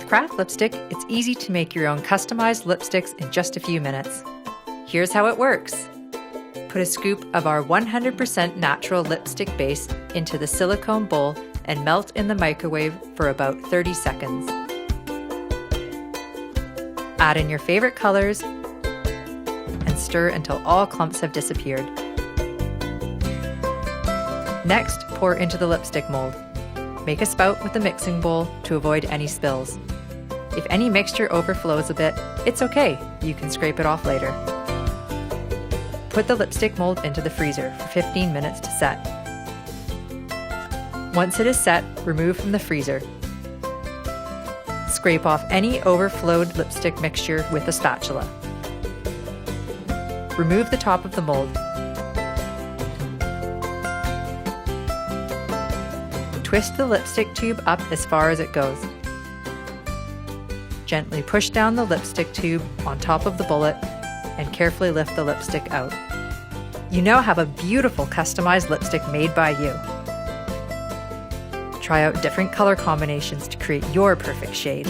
With craft lipstick, it's easy to make your own customized lipsticks in just a few minutes. Here's how it works. Put a scoop of our 100% natural lipstick base into the silicone bowl and melt in the microwave for about 30 seconds. Add in your favorite colors and stir until all clumps have disappeared. Next, pour into the lipstick mold. Make a spout with the mixing bowl to avoid any spills. If any mixture overflows a bit, it's okay, you can scrape it off later. Put the lipstick mold into the freezer for 15 minutes to set. Once it is set, remove from the freezer. Scrape off any overflowed lipstick mixture with a spatula. Remove the top of the mold. Twist the lipstick tube up as far as it goes. Gently push down the lipstick tube on top of the bullet and carefully lift the lipstick out. You now have a beautiful customized lipstick made by you. Try out different color combinations to create your perfect shade.